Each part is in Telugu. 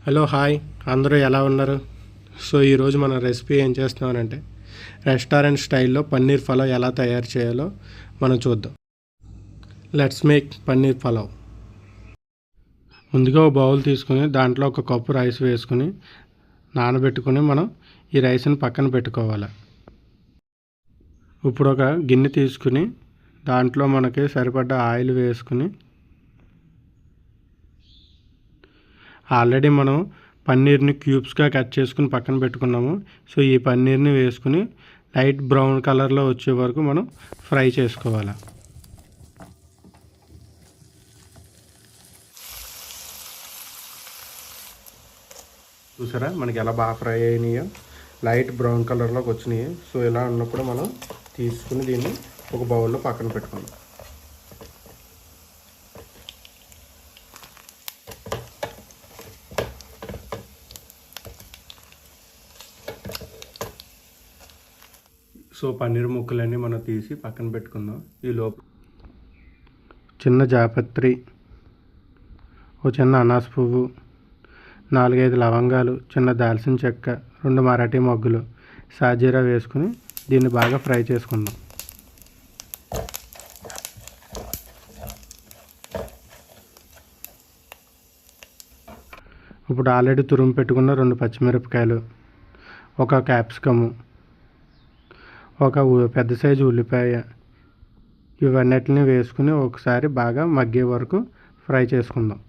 హలో హాయ్, అందరూ ఎలా ఉన్నారు? సో ఈరోజు మన రెసిపీ ఏం చేస్తున్నానంటే రెస్టారెంట్ స్టైల్లో పన్నీర్ పలావ్ ఎలా తయారు చేయాలో మనం చూద్దాం. Let's make paneer pulao. ముందుగా ఒక బౌల్ తీసుకుని దాంట్లో ఒక కప్పు రైస్ వేసుకుని నానబెట్టుకుని మనం ఈ రైస్ని పక్కన పెట్టుకోవాలి. ఇప్పుడు ఒక గిన్నె తీసుకుని దాంట్లో మనకి సరిపడ్డ ఆయిల్ వేసుకుని ఆల్రెడీ మనం పన్నీర్ని క్యూబ్స్గా కట్ చేసుకుని పక్కన పెట్టుకున్నాము. సో ఈ పన్నీర్ని వేసుకుని లైట్ బ్రౌన్ కలర్లో వచ్చే వరకు మనం ఫ్రై చేసుకోవాలి. చూసారా మనకి ఎలా బాగా ఫ్రై అయినాయో, లైట్ బ్రౌన్ కలర్లోకి వచ్చినాయి. సో ఇలా ఉన్నప్పుడు మనం తీసుకుని దీన్ని ఒక బౌల్లో పక్కన పెట్టుకుందాం. సో పన్నీర్ ముక్కలన్నీ మనం తీసి పక్కన పెట్టుకుందాం. ఈ లోపు చిన్న జాపత్రి, ఒక చిన్న అనాస పువ్వు, 4-5 లవంగాలు, చిన్న దాల్చిన చెక్క, 2 మరాఠీ మొగ్గులు, సాజీరా వేసుకుని దీన్ని బాగా ఫ్రై చేసుకుందాం. ఇప్పుడు ఆల్రెడీ తురుము పెట్టుకున్న 2 పచ్చిమిరపకాయలు, ఒక క్యాప్సికము, ఒక పెద్ద సైజు ఉల్లిపాయ, ఇవన్నిటిని వేసుకుని ఒకసారి బాగా మగ్గే వరకు ఫ్రై చేసుకుందాం.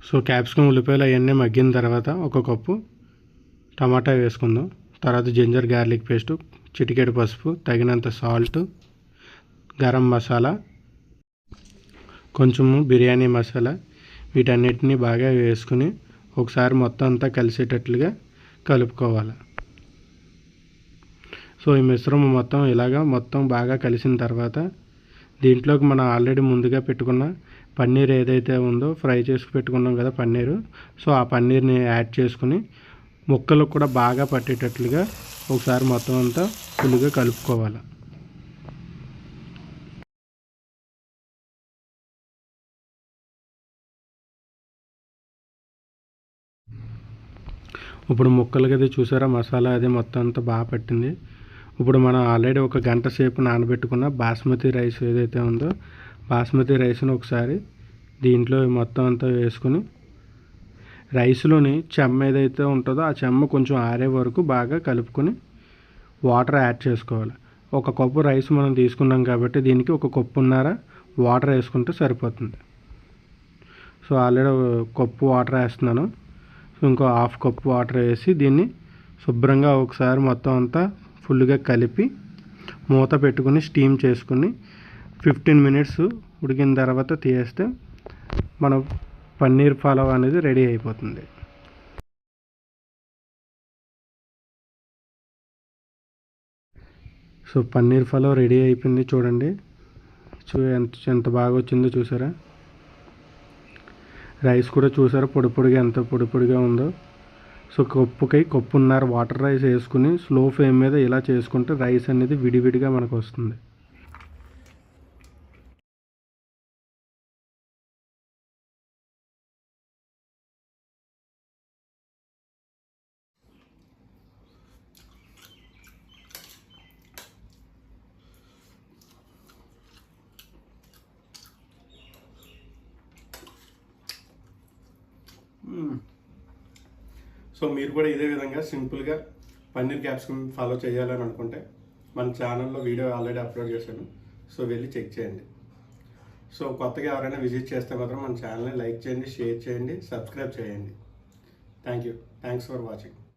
సో క్యాప్సికమ్, ఉల్లిపాయలు అవన్నీ మగ్గిన తర్వాత ఒక కప్పు టమాటా వేసుకుందాం. తర్వాత జింజర్ గార్లిక్ పేస్టు, చిటికెడు పసుపు, తగినంత సాల్ట్, గరం మసాలా, కొంచెము బిర్యానీ మసాలా, వీటన్నిటిని బాగా వేసుకుని ఒకసారి మొత్తం అంతా కలిసేటట్లుగా కలుపుకోవాలి. సో ఈ మిశ్రమం మొత్తం బాగా కలిసిన తర్వాత దీంట్లోకి మనం ఆల్రెడీ ముందుగా పెట్టుకున్న పన్నీర్ ఏదైతే ఉందో, ఫ్రై చేసి పెట్టుకున్నాం కదా పన్నీరు, సో ఆ పన్నీర్ని యాడ్ చేసుకుని ముక్కలకు కూడా బాగా పట్టేటట్లుగా ఒకసారి మొత్తం అంతా ఫుల్గా కలుపుకోవాలి. ఇప్పుడు ముక్కలకి అది చూసారా, మసాలా అది మొత్తం అంతా బాగా పట్టింది. ఇప్పుడు మనం ఆల్రెడీ ఒక గంట సేపు నానబెట్టుకున్న బాస్మతి రైస్ ఏదైతే ఉందో, బాస్మతి రైస్ని ఒకసారి దీంట్లో మొత్తం అంతా వేసుకుని రైస్లోని చెమ్మ ఏదైతే ఉంటుందో ఆ చెమ్మ కొంచెం ఆరే వరకు బాగా కలుపుకొని వాటర్ యాడ్ చేసుకోవాలి. ఒక కప్పు రైస్ మనం తీసుకున్నాం కాబట్టి దీనికి ఒక కప్పున్నర వాటర్ వేసుకుంటే సరిపోతుంది. సో ఆల్రెడీ కప్పు వాటర్ వేస్తున్నాను. ఇంకో హాఫ్ కప్ వాటర్ వేసి దీన్ని శుభ్రంగా ఒకసారి మొత్తం అంతా ఫుల్గా కలిపి మూత పెట్టుకుని స్టీమ్ చేసుకుని 15 మినిట్స్ ఉడికిన తర్వాత తీసేస్తే మన పన్నీర్ పలావ్ అనేది రెడీ అయిపోతుంది. సో పన్నీర్ పలావ్ రెడీ అయిపోయింది. చూడండి ఎంత బాగా వచ్చిందో చూసారా. రైస్ కూడా చూసారా ఎంత పొడిగా ఉందో. సో కప్పున్నర వాటర్ రైస్ వేసుకుని స్లో ఫ్లేమ్ మీద ఇలా చేసుకుంటే రైస్ అనేది విడివిడిగా మనకు వస్తుంది. సో మీరు కూడా ఇదే విధంగా సింపుల్గా పన్నీర్ క్యాప్సికమ్ ఫాలో చేయాలని అనుకుంటే మన ఛానల్లో వీడియో ఆల్రెడీ అప్లోడ్ చేశాను. సో వెళ్ళి చెక్ చేయండి. సో కొత్తగా ఎవరైనా విజిట్ చేస్తే మాత్రం మన ఛానల్ని లైక్ చేయండి, షేర్ చేయండి, సబ్స్క్రైబ్ చేయండి. Thanks for watching.